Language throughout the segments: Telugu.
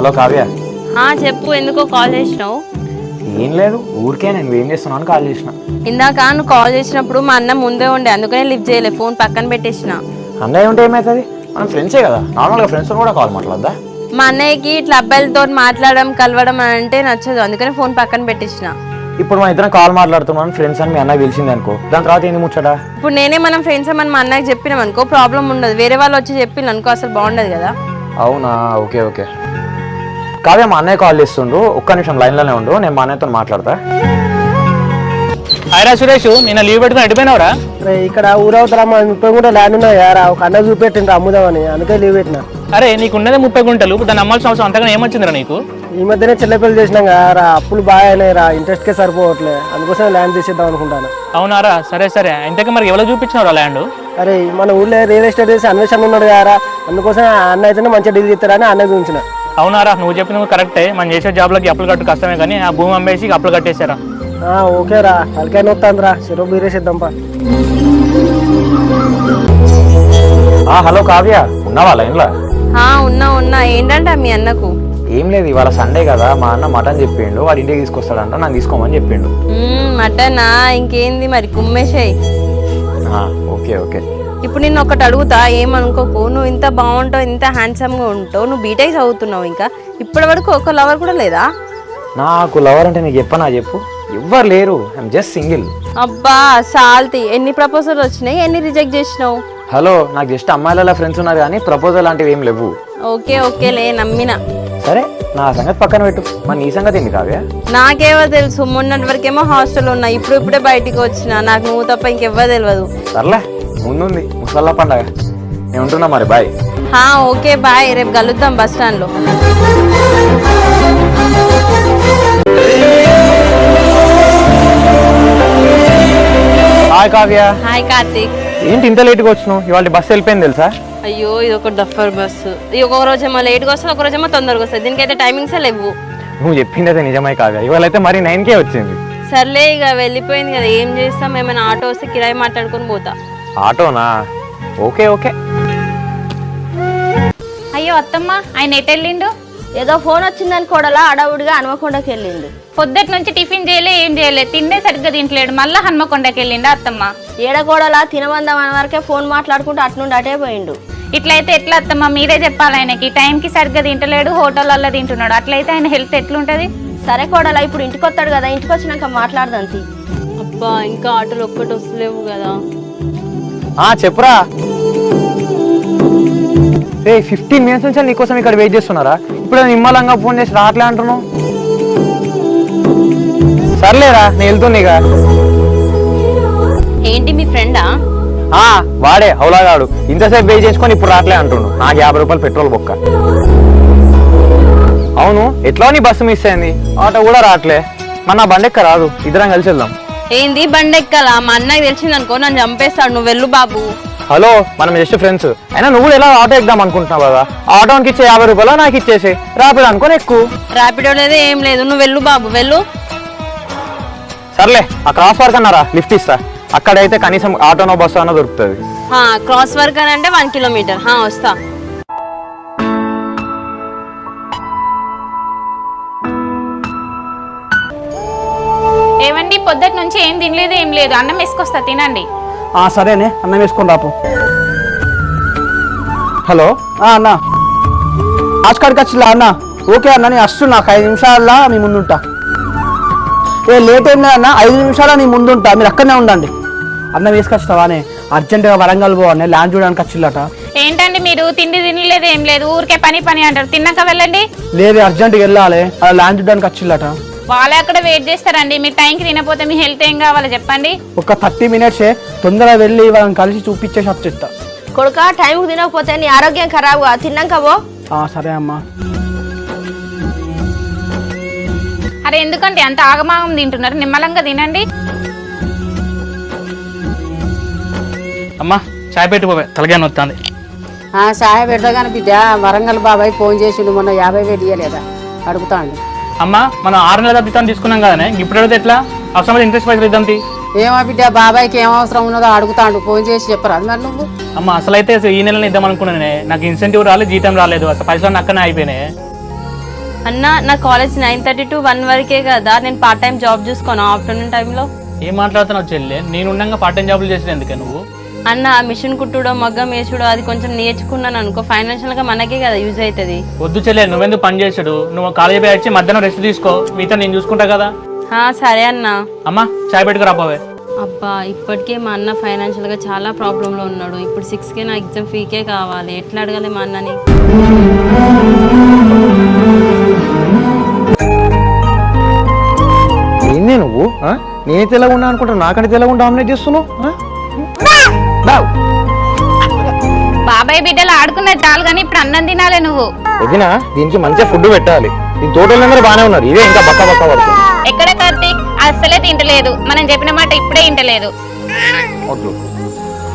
హలో కావ్య. చెప్పు, ఎందుకో కాల్ చేసినావు? ఏం లేదు, ఊరికే నేను ఏం చేస్తున్నాను కాల్ చేసిన. ఇందాక నువ్వు కాల్ చేసినప్పుడు మా అన్న ముందే ఉండే, అందుకనే లిఫ్ట్ చేయలే, ఫోన్ పక్కన పెట్టేసిన. అన్నయ్య ఉంటే ఏమవుతుంది, మనం ఫ్రెండ్సే కదా, నార్మల్గా ఫ్రెండ్స్తో కూడా కాల్ మాట్లాడదా? మా అన్నయ్యకి ఇట్లా అబ్బాయిలతో మాట్లాడడం కలవడం అంటే నచ్చదు, అందుకని ఫోన్ పక్కన పెట్టేసిన. ఇప్పుడు మన ఇద్దరం కాల్ మాట్లాడుతున్నాను ఫ్రెండ్స్ అని మీ అన్నయ్య తెలిసింది అనుకో, దాని తర్వాత ఏంది ముచ్చట? ఇప్పుడు నేనే మనం ఫ్రెండ్స్ అని మా అన్నయ్యకి చెప్పినాం అనుకో ప్రాబ్లం ఉండదు, వేరే వాళ్ళు వచ్చి చెప్పిన అనుకో అసలు బాగుండదు కదా. అవునా, ఓకే ఓకే. కావ్య మా అన్నయ్య కాల్ చేస్తుండు, ఒక్క నిమిషం లైన్లోనే ఉండు, నేను మా అన్నయ్యతో మాట్లాడతా. హాయ్ రా సురేష్, నిన్న లీవ్ పెట్టుకుని అడిపోయినావురా? ఇక్కడ ఊరవుతారా 30 గుంటలు ల్యాండ్ ఉన్నాయి యారా, ఒక అన్న చూపెట్టిండ్రు అమ్ముదామని, అందుకే లీవ్ పెట్టినా. అరే నీకున్నదే 30 గుంటలు, దాన్ని అమ్మాల్సిన అవసరం అంతగా ఏమొచ్చిందిరా నీకు? ఈ మధ్యనే చెల్లెపల్లి చేసినాం కదా, అప్పులు బాగా అయినాయి రా, ఇంట్రెస్ట్కే సరిపోవట్లే, అందుకోసం ల్యాండ్ తీసేద్దాం అనుకుంటాను. అవునారా, సరే సరే. ఇంతకీ మరి ఎవరు చూపించినావురా ల్యాండ్? అరే మన ఊళ్ళో రియల్ ఎస్టేట్ చేసి అన్వేషణ ఉన్నాడు కదా, అందుకోసం అన్న అయితేనే మంచిగా డీల్ చేస్తారని అన్న చూపించిన. అవునారా, నువ్వు చెప్పినవి కరెక్టే, మనం చేసే జాబ్లకి అప్పులు కట్టు కష్టమే, కానీ ఆ భూమి అమ్మేసి అప్పులు కట్టేశారా? ఓకే రా, తలకాయ నొత్తాను రా, చెరువు బీరేసేద్దాంపా. హలో కావ్య, ఉన్నావా లైన్లో? ఉన్నా. ఏంటంటే మీ అన్నకు? ఏం లేదు, ఇవాళ సండే కదా, మా అన్న మటన్ చెప్పిండు, వాడు ఇంటికి తీసుకొస్తాడంట, నన్ను తీసుకోమని చెప్పిండు. మటనా? ఇంకేంది మరి, కుమ్మేసాయి. Okay okay. ఇప్పుడు నిన్ను ఒకటి అడుగుతా, ఏమనుకోకు, నువ్వు ఇంత బాగుంటావు, ఇంత హ్యాండ్సమ్గా ఉంటావు, నువ్వు బీటెక్ చదువుతున్నావు, ఇంకా ఇప్పటి వరకు ఒక లవర్ కూడా లేదా? నాకు లవర్ అంటే నీకు చెప్పనా చెప్పు, ఎవ్వరు లేరు, ఐఎమ్ జస్ట్ సింగిల్. అబ్బా సాల్తి, ఎన్ని ప్రపోజల్ వచ్చినాయి, ఎన్ని రిజెక్ట్ చేసినావు? హలో, నాకు జస్ట్ అమ్మాయిల ఫ్రెండ్స్ ఉన్నారు కానీ ప్రపోజల్ లాంటివి ఏం లేవు. ఓకేలే, నమ్మినా. సరే, నా సంగతి పక్కన పెట్టు, మరి నీ సంగతి ఏంటి కావ్య? నాకేవో తెలుసు, మొన్నటి వరకేమో హాస్టల్ ఉన్నా, ఇప్పుడే బయటికి వచ్చిన, నాకు నువ్వు తప్ప ఇంకెవ్వరు తెలియదు. సర్లే, ముందుంది ముసల్లా పండగ, నేను ఉంటున్నా మరి, బాయ్. ఓకే బాయ్, రేపు కలుద్దాం బస్ స్టాండ్లో. హాయ్ కావ్య. హాయ్ కార్తీక్. ఏంటి ఇంత లేట్గా వచ్చినావు? ఇవాళ బస్సు వెళ్ళిపోయింది తెలుసా? అయ్యో, ఇది ఒక డఫర్ బస్సు, ఒక రోజేమో లేట్గా వస్తుంది, ఒక రోజేమో తొందరగా వస్తుంది, దీనికైతే టైమింగ్సే లేవు. నువ్వు చెప్పింది అయితే నిజమే కావ్య, ఇవాళ అయితే మరి 9కే వచ్చింది. సర్లే, ఇక వెళ్ళిపోయింది కదా, ఏం చేస్తాం, ఏమైనా ఆటో వస్తే కిరాయి మాట్లాడుకొని పోతా. ఆటోనా? Okay okay. అయ్యో అత్తమ్మ, ఆయన ఎటు వెళ్ళిండు? ఏదో ఫోన్ వచ్చిందని కూడలా అడవుడిగా హనుమకొండకి వెళ్ళిండు. పొద్దుటి నుంచి టిఫిన్ చేయలే, ఏం చేయలే, తిండే సరిగ్గా తింటలేడు, మళ్ళీ హనుమకొండకి వెళ్ళిండు అత్తమ్మ. ఏడగోడలా తినమందాం అనే వరకే ఫోన్ మాట్లాడుకుంటూ అట్నుండి అటే పోయిండు. ఇట్లయితే ఎట్లా అత్తమ్మ, మీరే చెప్పాలి, ఆయనకి టైంకి సరిగ్గా తింటలేడు, హోటళ్ళల్లో తింటున్నాడు, అట్లయితే ఆయన హెల్త్ ఎట్లుంటది? సరే కోడలా, ఇప్పుడు ఇంటికి వస్తాడు కదా, ఇంటికి వచ్చినాక మాట్లాడదంతి. అబ్బా, ఇంకా ఆటోలు ఒక్కటి వస్తలేవు కదా. చెప్పురా. 15 మినిట్స్ నుంచి నీకోసం ఇక్కడ వెయిట్ చేస్తున్నారా? ఇప్పుడు నిమ్మలంగా ఫోన్ చేసి రావట్లే అంటున్నావు. సర్లేరా, నేను వెళ్తున్నా. ఏంటి మీ ఫ్రెండా? వాడే హౌలాగాడు, ఇంతసేపు వెయిట్ చేసుకొని ఇప్పుడు రావట్లే అంటుండు, నాకు 50 రూపాయలు పెట్రోల్ బొక్క. అవును, ఎట్లా నీ బస్సు మిస్ అయింది, ఆటో కూడా రావట్లే, మన నా బండి ఎక్క రాదు, ఇద్దరం కలిసి వెళ్దాం. ఏంది బండి ఎక్కాలా? మా అన్నకి తెలిసిందనుకో నన్ను చంపేస్తాడు, నువ్వు వెళ్ళు బాబు. హలో, మనం జస్ట్ ఫ్రెండ్స్, అయినా నువ్వు ఎలా ఆటో ఎక్కుదాం అనుకుంటున్నావు కదా, ఆటోకి ఇచ్చే 50 రూపాయలు నాకు ఇచ్చేసి ర్యాపిడో అనుకోని ఎక్కువ. ర్యాపిడో లేదు, ఏం లేదు, నువ్వు వెళ్ళు బాబు, వెళ్ళు. సర్లే, ఆ క్రాస్ వర్క్ అన్నారా, లిఫ్ట్ ఇస్తా, అక్కడైతే కనీసం ఆటోనో బస్సు అన్న దొరుకుతుంది. క్రాస్ వర్క్ అని అంటే 1 కిలోమీటర్. వస్తా. ఏమండి, పొద్దుటి నుంచి ఏం తినలేదు, ఏం లేదు, అన్నం వేసుకొస్తా, తినండి. సరేనే, అన్నం వేసుకొని రాపు. హలో అన్న, ఆస్కాడికి వచ్చిలా అన్న? ఓకే అన్న, నేను వస్తున్నా, నాకు 5 నిమిషాల్లో మీ ముందుంటా. లేట్ అయిందా అన్న? 5 నిమిషాల్లో నీ ముందుంటా, మీరు అక్కడనే ఉండండి. అన్నం వేసుకొస్తావానే, అర్జెంటుగా వరంగల్ పోవాలి, ల్యాండ్ చూడడానికి వచ్చిల్లట. ఏంటండి మీరు తిండి తినలేదు, ఏం లేదు, ఊరికే పని అంటారు, తిన్నాక వెళ్ళండి. లేదు, అర్జెంటుగా వెళ్ళాలి, ల్యాండ్ చూడడానికి వచ్చిల్లట. వాళ్ళే అక్కడ వెయిట్ చేస్తారండి, మీ టైంకి తినపోతే మీ హెల్త్ ఏం కావాలో చెప్పండి. ఒక 30 మినిట్సే, తొందరగా వెళ్ళి వాళ్ళని కలిసి చూపించేసి వచ్చేస్తా. కొడుక, టైంకి తినకపోతే నీ ఆరోగ్యం ఖరాబ్, తిన్నాక పో. సరే అమ్మా. అరే ఎందుకంటే అంత ఆగమాగం తింటున్నారు, నిమ్మలంగా తినండి. అమ్మా, చాయ్ పెట్టుకోవే, తలగానే వస్తుంది. చాయ్ పెడతాగానే బిడ్డ, వరంగల్ బాబాయ్ ఫోన్ చేసిండు, మొన్న 50,000 ఇవ్వలేదా అడుగుతాండు. అమ్మా, మనం 6 నెలల అభిప్రాయం తీసుకున్నాం కదనే, ఇప్పుడు అడిగితే ఎట్లా? అవసరం ఇంట్రెస్ట్ పైసలు ఇద్దాం. ఏమో బిడ్డ, బాబాయ్కి ఏం అవసరం ఉన్నదో అడుగుతాండు, ఫోన్ చేసి చెప్పరా మరి నువ్వు? అమ్మ, అసలు అయితే ఈ నెలలో ఇద్దాం అనుకున్నానే, నాకు ఇన్సెంటివ్ రాలేదు, జీతం రాలేదు, అసలు పైసలు అక్కడనే అయిపోయినాయి. అన్న నా కాలేజ్ 9:30 to 1 వరకే కదా, నేను పార్ట్ టైం జాబ్ చూసుకోను ఆఫ్టర్నూన్ టైంలో. ఏం మాట్లాడుతున్నావు చెల్లె? నేను ఉండగా పార్ట్ టైం జాబులు చేసిన ఎందుకే నువ్వు? అన్న మిషన్ కుట్టుడో మగ్గం వేసుడో అది కొంచెం నేర్చుకున్నాను అనుకో, ఫైనాన్షియల్గా మనకే కదా యూజ్ అవుతుంది. వద్దు చెల్లె, నువ్వెందుకు పని చేసాడు? నువ్వు కాలేజీ పోయి వచ్చి మధ్యాహ్నం రెస్ట్ తీసుకో, మిగతా నేను చూసుకుంటా కదా. సరే అన్న. అమ్మా చాయ్ పెట్టుకు రాబావే. అబ్బా ఇప్పటికే మా అన్న ఫైనాన్షియల్గా చాలా ప్రాబ్లంలో ఉన్నాడు. ఇప్పుడు 6K నా ఎగ్జామ్ ఫీకే కావాలి. ఎట్లా అడగాలి మా అన్నని? ఏంది నువ్వు నేను తెల్లగా ఉన్నా అనుకుంటా, నాకంటే తెల్లగా డామినేట్ చేస్తున్నావు. బాబాయ్ బిడ్డలు ఆడుకున్నది చాలు కానీ ఇప్పుడు అన్నం తినాలే నువ్వు. వదినా దీనికి మంచిగా ఫుడ్ పెట్టాలి. దీని తోటలందరూ బాగానే ఉన్నారు, ఇదే ఇంకా బక్క బక్క పడుతుంది. ఎక్కడ కార్తీక్ అస్సలే తింటలేదు, మనం చెప్పిన మాట ఇప్పుడే తింటలేదు.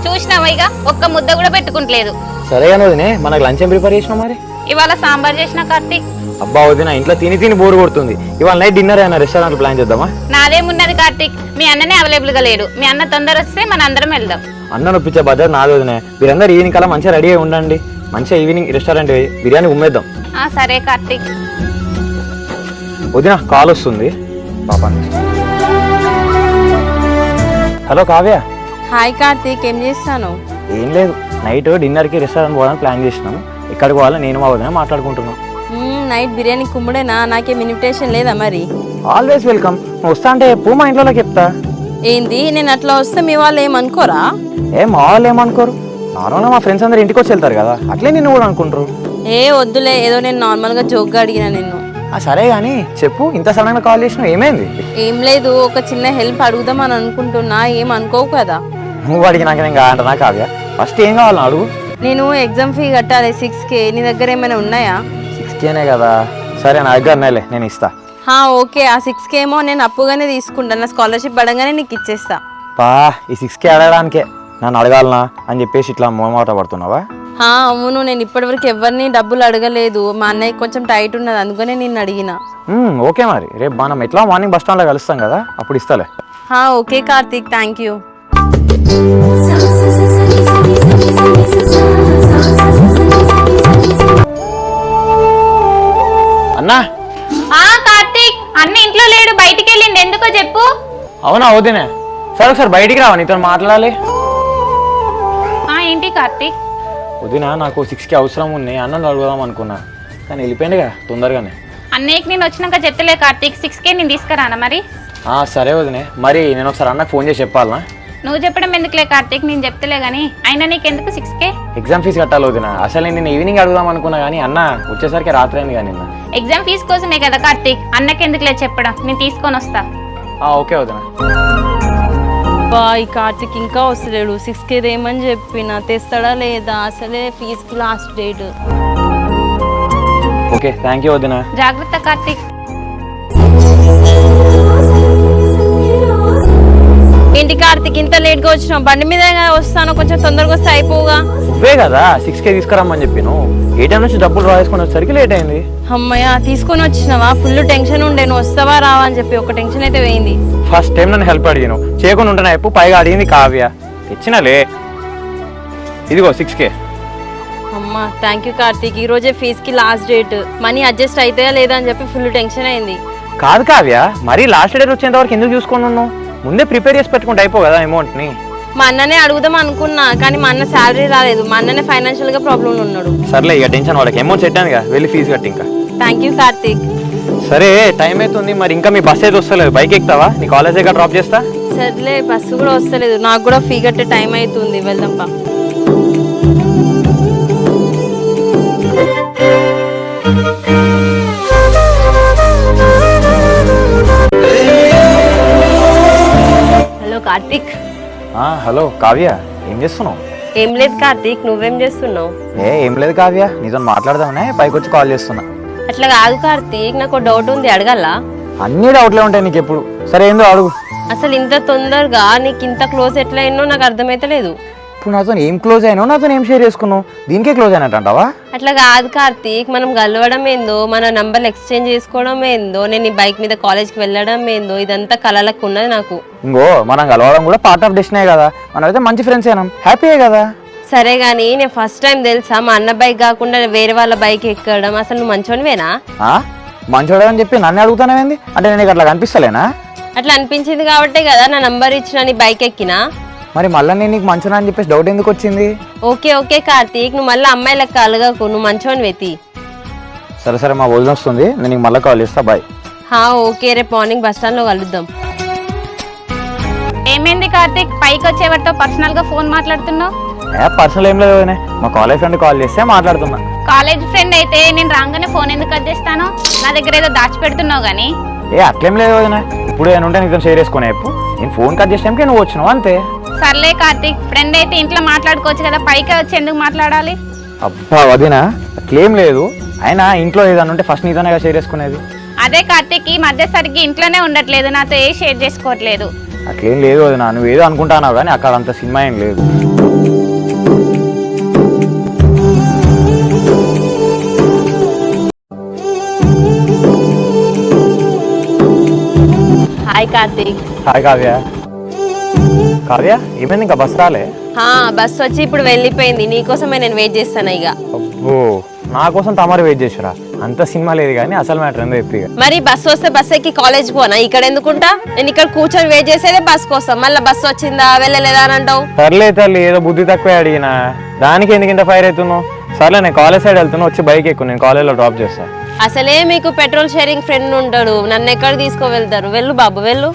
చూసినావా ఇక ఒక్క ముద్ద కూడా పెట్టుకుంటలేదు. సరే కానీ వదినే, మనకు లంచ్ ఏం ప్రిపేర్ చేసినావు మరి? ఇవాళ సాంబార్ చేసిన కార్తీక్. అబ్బా వదిన, ఇంట్లో తిని బోర్ కొడుతుంది. ఇవాళ నైట్ డిన్నర్ అయినా రెస్టారెంట్ ప్లాన్ చేద్దామా? నాదేమున్నది కార్తీక్, మీ అన్ననే అవైలబుల్ గా లేడు. మీ అన్న తొందర వస్తే మన అందరం వెళ్దాం. అన్న నొప్పించే బాధ్యత నాది వదినే. మీరందరూ ఈవినింగ్ కల్లా మంచిగా రెడీ అయి ఉండండి. మంచిగా ఈవినింగ్ రెస్టారెంట్ బిర్యానీ ఉమ్మేద్దాం. సరే కార్తీక్. వదిన కాల్ వస్తుంది పాపాన్ని. హలో కావ్య. హాయ్ కార్తీక్, ఏం చేస్తాను? ఏం లేదు, నైట్ డిన్నర్కి రెస్టారెంట్ పోవాలని ప్లాన్ చేసినాము. ఎక్కడికి పోవాలని నేను మా వదిన మాట్లాడుకుంటున్నాం. నైట్ బిర్యానీ కుమ్ముడేనా? నాకేం ఇన్విటేషన్ లేదా మరి? Always welcome. నువ్వు వస్తా అంటే పో, మా ఇంట్లోకి చెప్తా. ఏంది నేను అట్లా వస్తే మీ వాళ్ళు ఏమనుకోరా? మా వాళ్ళు ఏమనుకోరు, నార్మల్గా మా ఫ్రెండ్స్ అందరు ఇంటికి వచ్చి వెళ్తారు కదా, అట్లే నిన్ను కూడా అనుకుంటారు. వద్దులే, ఏదో నేను నార్మల్గా జోక్గా అడిగినా నిన్ను. సరే కానీ చెప్పు, ఇంత సడన్గా కాల్ చేసినావు, ఏమైంది? ఏం లేదు, ఒక చిన్న హెల్ప్ అడుగుదామని అనుకుంటున్నా, ఏమనుకోవు కదా? నువ్వు అడిగినాక నేను కాదంటున్నా కావ్య. ఫస్ట్ ఏం కావాలని అడుగు. నేను ఎగ్జామ్ ఫీ కట్టాలి 6K. నీ దగ్గర ఏమైనా ఉన్నాయా? 6Kనే కదా, సరే నా దగ్గర ఉన్నాయిలే, నేను ఇస్తా. ఓకే, ఆ 6K ఏమో నేను అప్పుగానే తీసుకుంటాను. నా స్కాలర్షిప్ పడగానే నీకు ఇచ్చేస్తా. ఈ 6K అడగడానికే నన్ను అడగాలనా అని చెప్పేసి ఇట్లా మోమాట పడుతున్నావా? అవును, నేను ఇప్పటివరకు ఎవరిని డబ్బులు అడగలేదు. మా అన్నయ్య కొంచెం టైట్ ఉన్నది, అందుకనే నిన్ను అడిగిన. ఓకే మరి, రేపు మనం ఎట్లా మార్నింగ్ బస్ స్టాండ్లో కలుస్తాం కదా, అప్పుడు ఇస్తాలే. Okay Karthik, thank you. అన్నా. కార్తీక్ అన్న ఇంట్లో లేడు, బయటికి వెళ్ళింది. ఎందుకో చెప్పు. అవునా వదినే, సరే ఒకసారి బయటికి రావా, నీతో మాట్లాడాలి. ఏంటి కార్తీక్? వదినా, నాకు 6K అవసరం ఉన్నాయి, అన్నను అడుగుదాం అనుకున్నా, కానీ వెళ్ళిపోయింది కదా తొందరగానే. అన్నయ్యకి నేను వచ్చినాక చెప్తలే కార్తీక్, 6K నేను తీసుకురానా మరి? సరే వదినే, మరి నేను ఒకసారి అన్నకు ఫోన్ చేసి చెప్పాలనా? నువ్వు చెప్పడం ఎందుకులే కార్తీక్, నేను చెప్తలే గానీ. అయినా నీకెందుకు 6K? ఎగ్జామ్ ఫీజు కట్టాలి వదిన. అసలు నేను ఈవినింగ్ అడుగుదాం అనుకున్నా కానీ అన్న వచ్చేసరికి రాత్రి అయింది కానీ నిన్న. ఎగ్జామ్ ఫీజు కోసమే కదా కార్తీక్, అన్నకెందుకులే చెప్పడం, నేను తీసుకొని వస్తా. ఓకే వదిన. ఈ కార్తీక్ ఇంకా వస్తలేడు. 6K ఏమని చెప్పిన, తెస్తాడా లేదా? అసలే ఫీజుకి last date. Okay, thank you వదిన. జాగ్రత్త కార్తీక్. ఏంటి కార్తీక్ ఇంత లేట్గా వచ్చినావు? బండి మీద వస్తాను, కొంచెం తొందరగా వస్తే అయిపోగా. నువ్వే కదా 6K తీసుకురమ్మని చెప్పి, నువ్వు ఏ టైం నుంచి డబ్బులు రాసుకొని వచ్చేసరికి లేట్ అయింది. అమ్మయ్య, తీసుకొని వచ్చినావా? ఫుల్ టెన్షన్ ఉండే, నువ్వు వస్తావా రావా అని చెప్పి. ఒక టెన్షన్ అయితే వేయింది. ఫస్ట్ టైం నన్ను హెల్ప్ అడిగాను, చేయకుండా ఉంటున్నా ఎప్పుడు, పైగా అడిగింది కావ్య. తెచ్చినలే, ఇదిగో 6K. అమ్మా థ్యాంక్ యూ కార్తీక్. ఈ రోజే ఫీజుకి లాస్ట్ డేట్. మనీ అడ్జస్ట్ అవుతాయా లేదా అని చెప్పి ఫుల్ టెన్షన్ అయింది. కాదు కావ్య, మరీ లాస్ట్ డేట్ వచ్చేంత వరకు ఎందుకు చూసుకొని ఉన్నావు? ముందే ప్రిపేర్ చేసి పెట్టుకుంటే అయిపో కదా అమౌంట్ని. మా అన్ననే అడుగుదాం అనుకున్నా, కానీ మా అన్న శాలరీ రాలేదు. మా అన్ననే ఫైనాన్షియల్గా ప్రాబ్లం ఉన్నాడు. సర్లే ఇక టెన్షన్, వాళ్ళకి అమౌంట్ సెట్టాను కదా, వెళ్ళి ఫీజు కట్టి ఇంకా. Thank you Karthik. సరే టైం అవుతుంది మరి, ఇంకా మీ బస్ అయితే వస్తలేదు, బైక్ ఎక్కుతావా? నీ కాలేజ్ దగ్గర డ్రాప్ చేస్తా. సర్లే, బస్సు కూడా వస్తలేదు, నాకు కూడా ఫీ కట్టే టైం అవుతుంది, వెళ్దాంపా. హలో కార్తీక్. హలో కావ్య, ఏం చేస్తున్నావు? ఏం లేదు కార్తీక్, నువ్వేం చేస్తున్నావు? ఏం లేదు కావ్య, నీతో మాట్లాడదామనే పైకి వచ్చి కాల్ చేస్తున్నా. అట్లా కాదు కార్తీక్, నాకు డౌట్ ఉంది, అడగల్లా? అన్ని డౌట్లే ఉంటాయి నీకు ఎప్పుడు. సరే ఏందో అడుగు. అసలు ఇంత తొందరగా నీకు ఇంత క్లోజ్ ఎట్లా అయినో నాకు అర్థమైతలేదు. ఇప్పుడు నాతో ఏం క్లోజ్ అయినావు, నాతో ఏం షేర్ చేసుకున్నావు, దీనికే క్లోజ్ అయినట్టు అంటావా? అట్లా కాదు కార్తీక్, మనం కలవడం ఏందో, మన నంబర్లు ఎక్స్చేంజ్ చేసుకోవడం ఏందో, నేను ఈ బైక్ మీద కాలేజ్కి వెళ్ళడం ఏందో, ఇదంతా కలలకు ఉన్నది నాకు. ఇంకో మనం కలవడం కూడా పార్ట్ ఆఫ్ డెస్టినే కదా, మనం అయితే మంచి ఫ్రెండ్స్ అయినాం, హ్యాపీయే కదా. సరే గానీ నేను ఫస్ట్ టైం తెలుసా మా అన్న బైక్ కాకుండా వేరే వాళ్ళ బైక్ ఎక్కడం. అసలు నువ్వు మంచోనివేనా? మంచోడు అని చెప్పి నన్ను అడుగుతానేంది? అంటే నేను నీకు అట్లా కనిపిస్తలేనా? అట్లా అనిపించింది కాబట్టే కదా నా నంబర్ ఇచ్చిన నీ బైక్ ఎక్కినా. మరి మళ్ళీ నేను నీకు మంచోడు అని చెప్పేసి డౌట్ ఎందుకు వచ్చింది? ఓకే కార్తీక్, నువ్వు మళ్ళీ అమ్మాయి లెక్క అలగకు, నువ్వు మంచోని వెతి. సరే మా వదిన వస్తుంది, నేను నీకు మళ్ళీ కాల్ చేస్తా. బాయ్. ఓకే, రేపు మార్నింగ్ బస్ స్టాండ్లో కలుద్దాం. ఏమైంది కార్తీక్, పైకి వచ్చేవారితో పర్సనల్ గా ఫోన్ మాట్లాడుతున్నావు? పర్సనల్ ఏం లేదు వదినే, మా కాలేజ్ ఫ్రెండ్ కాల్ చేస్తే మాట్లాడుతున్నా. కాలేజ్ ఫ్రెండ్ అయితే నేను రాగానే ఫోన్ ఎందుకు కట్ చేస్తాను? నా దగ్గర ఏదో దాచిపెడుతున్నావు గానీ. అట్లేం లేదు వదినే, ఇప్పుడు ఏమైనా ఉంటే నీతో షేర్ చేసుకునే నేను ఫోన్ కట్ చేసాకే నువ్వు వచ్చినావు అంతే. సర్లే కార్తీక్, ఫ్రెండ్ అయితే ఇంట్లో మాట్లాడుకోవచ్చు కదా, పైకి వచ్చి ఎందుకు మాట్లాడాలి? అబ్బా వదినా, అట్లేం లేదు. అయినా ఇంట్లో ఏదైనా ఉంటే ఫస్ట్ నీతోనే షేర్ చేసుకునేది. అదే కార్తీక్, ఈ మధ్య సరిగ్గా ఇంట్లోనే ఉండట్లేదు, నాతో ఏ షేర్ చేసుకోవట్లేదు. అట్లేం లేదు వదినా, నువ్వు ఏదో అనుకుంటున్నావు కానీ అక్కడ అంత సినిమా ఏం లేదు. హాయ్ కార్తీక్. హాయ్ కావ్య. కావ్య ఏమైంది, ఇంకా బస్ రాలే? బస్ వచ్చి ఇప్పుడు వెళ్ళిపోయింది, నీకోసమే నేను వెయిట్ చేస్తాను. ఇక అబ్బో, నా కోసం తమరు వెయిట్ చేసారా? అంత సినిమా లేదు కానీ అసలు మ్యాటర్ ఏందో చెప్పి. మరి బస్సు వస్తే బస్ ఎక్కి కాలేజ్ పోనా? ఇక్కడ ఎందుకుంటా? నేను ఇక్కడ కూర్చొని వెయిట్ చేసేదే బస్ కోసం, మళ్ళీ బస్సు వచ్చిందా వెళ్ళలేదా అని అంటావు. సర్లే తల్లి, ఏదో బుద్ధి తక్కువ అడిగినా, దానికి ఎందుకు ఇంత ఫైర్ అవుతున్నావు? సర్లే, నేను కాలేజ్ సైడ్ వెళ్తున్నా, వచ్చి బైక్ ఎక్కువ, నేను కాలేజ్లో డ్రాప్ చేస్తా. అసలే మీకు పెట్రోల్ షేరింగ్ ఫ్రెండ్ ఉంటాడు, నన్ను ఎక్కడ తీసుకువెళ్తారు? వెళ్ళు బాబు వెళ్ళు.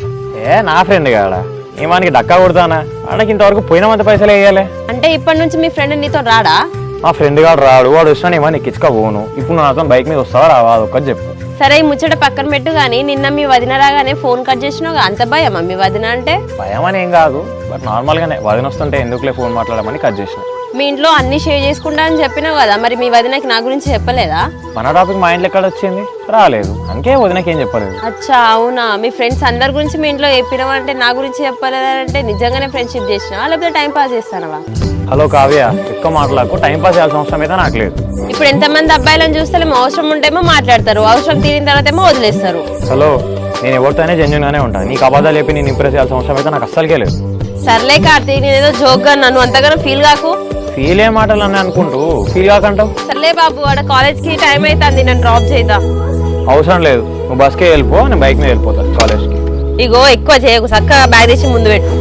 నా ఫ్రెండ్ కాడా, ఏమానికి డక్కా కొడతానా? అన్నకి ఇంతవరకు పోయినంత పైసలు వేయాలి. అంటే ఇప్పటి నుంచి మీ ఫ్రెండ్ నీతో రాడా? మా ఫ్రెండ్ గారు రాడు, వాడు వచ్చినా ఏమో నీకు ఇచ్చుక పోను. ఇప్పుడు నాతో బైక్ మీద వస్తావా రావా, అదొక్కటి చెప్పు. సరే, ఈ ముచ్చట పక్కన పెట్టు గానీ, నిన్న మీ వదిన రాగానే ఫోన్ కట్ చేసినావు, అంత భయమా మీ వదిన అంటే? భయం అని ఏం కాదు, బట్ నార్మల్గానే వదిన వస్తుంటే ఎందుకులే ఫోన్ మాట్లాడమని కట్ చేసిన. మీ ఇంట్లో అన్ని షేర్ చేసుకుంటా అని చెప్పినావు కదా, మరి మీ వదినకి నా గురించి చెప్పలేదా? మన టాపిక్ మా ఇంట్లో ఎక్కడ వచ్చింది? రాలేదు, అందుకే వదినకి ఏం చెప్పలేదు. అచ్చా అవునా, మీ ఫ్రెండ్స్ అందరి గురించి మీ ఇంట్లో చెప్పినావా? అంటే నా గురించి చెప్పలేదంటే నిజంగానే ఫ్రెండ్షిప్ చేసినావా లేకపోతే టైం పాస్ చేస్తానవా? హలో కావ్య, ఎక్కువ మాట్లాడకు, టైం పాస్ చేయాల్సిన అవసరం అయితే నాకు లేదు. ఇప్పుడు ఎంతమంది అబ్బాయిలను చూస్తేమో అవసరం ఉంటేమో మాట్లాడతారు, అవసరం తీరిన తర్వాత ఏమో వదిలేస్తారు. హలో, నేను ఎవరితోనే జెన్యున్ గానే ఉంటాను, నీకు అబద్ధాలు చెప్పి నేను ఇంప్రెస్ చేయాల్సిన అవసరం అయితే నాకు అస్సలకే లేదు. సర్లే కార్తీక్, నేనేదో జోక్గా నన్ను అంతగానో ఫీల్ కాకు. ఫీల్ ఏ మాటలు అని అనుకుంటూ ఫీల్ కాకంటావు. సర్లే బాబు, వాడ కాలేజ్కి టైం అవుతుంది, నేను డ్రాప్ చేద్దాం. అవసరం లేదు, నువ్వు బస్కే వెళ్ళిపో, నేను బైక్ మీద వెళ్ళిపోతా కాలేజ్కి. ఇగో ఎక్కువ చేయకు, చక్కగా బ్యాగ్ తీసి ముందు పెట్టు.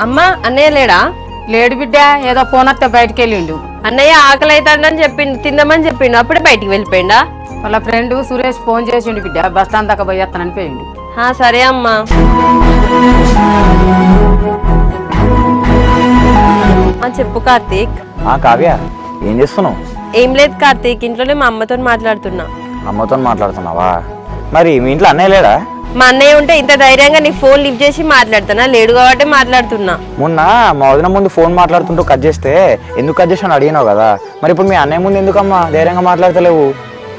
అమ్మా, అన్నయ్య లేడా? లేడు బిడ్డ, ఏదో ఫోన్ వస్తే బయటకు వెళ్ళిండు. అన్నయ్య ఆకలి అవుతాడని చెప్పిండు, తిందామని చెప్పిండు, అప్పుడే బయటికి వెళ్ళిపోయిండా? వాళ్ళ ఫ్రెండ్ సురేష్ ఫోన్ చేసిండు బిడ్డ, బస్ స్టాండ్ దాకా పోయేస్తానని పోయిండు. సరే అమ్మా. చెప్పు కార్తీక్. కావ్య, ఏం చేస్తున్నావు? ఏం లేదు కార్తీక్, ఇంట్లోనే మా అమ్మతో మాట్లాడుతున్నా. అమ్మతో మాట్లాడుతున్నావా? మరి మీ ఇంట్లో అన్నయ్య లేడా? మా అన్నయ్య ఉంటే ఇంత ధైర్యంగా నీ ఫోన్ లిఫ్ట్ చేసి మాట్లాడుతున్నా, లేడు కాబట్టి మాట్లాడుతున్నా. మొన్న మా వదిన ముందు ఫోన్ మాట్లాడుతుంటూ కట్ చేస్తే ఎందుకు కట్ చేసాను అడిగినావు కదా, మరి ఇప్పుడు మీ అన్నయ్య ముందు ఎందుకమ్మా ధైర్యంగా మాట్లాడతలేవు?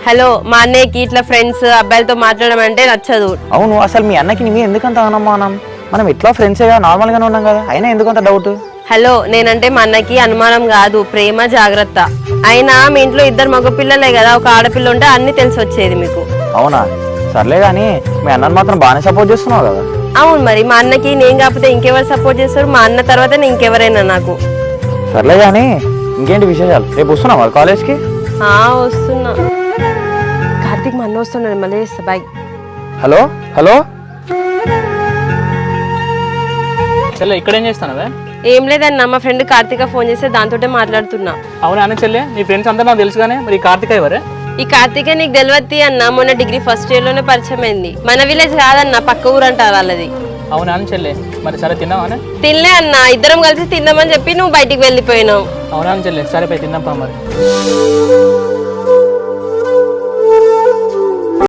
హలో, మా అన్నయ్యకి ఇట్లా ఫ్రెండ్స్ అబ్బాయిలతో మాట్లాడడం అంటే నచ్చదు. అవును, అసలు మీ అన్నకి నీ ఎందుకంత అనుమానం? మనం ఇట్లా ఫ్రెండ్సేగా నార్మల్గానే ఉన్నాం కదా, అయినా ఎందుకంత డౌట్? హలో, నేనంటే మా అన్నకి అనుమానం కాదు, ప్రేమ, జాగ్రత్త. అయినా మీ ఇంట్లో ఇద్దరు మగపిల్లలే కదా, ఒక ఆడపిల్ల ఉంటే అన్ని తెలిసి వచ్చేది మీకు. అవునా? సర్లే కానీ మీ అన్నని మాత్రం బాగానే సపోర్ట్ చేస్తున్నావు కదా. అవును, మరి మా అన్నకి నేను కాకపోతే ఇంకెవరు సపోర్ట్ చేస్తారు? మా అన్న తర్వాత ఇంకెవరైనా నాకు. సర్లే కానీ ఇంకేంటి విశేషాలు? రేపు వస్తున్నావా కాలేజ్కి? వస్తున్నా. కార్తీక్, మా అన్న వస్తున్నాడు, మళ్ళీ చేస్తా, బాయ్. Hello hello. చెల్లె ఇక్కడేం చేస్తానవే? ఏం లేదన్న, మా ఫ్రెండ్ కార్తీక ఫోన్ చేస్తే దాంతోటే మాట్లాడుతున్నా. అవునా అని చెల్లె, నీ ఫ్రెండ్స్ అందరూ నాకు తెలుసు కానీ మరి కార్తిక ఎవరే? ఈ కార్తీక నీకు తెలియద్ది అన్న, మొన్న డిగ్రీ ఫస్ట్ ఇయర్ లోనే పరిచయం అయింది. మన విలేజ్ కాదన్న, పక్క ఊరు అంటారు వాళ్ళది. అవునా అని చెల్లె, మరి సరే తిన్నావానే? తినలే అన్న, ఇద్దరం కలిసి తిందామని చెప్పి నువ్వు బయటికి వెళ్ళిపోయినావు. అవునా అని చెల్లె, సరే పోయి తిందాం మరి.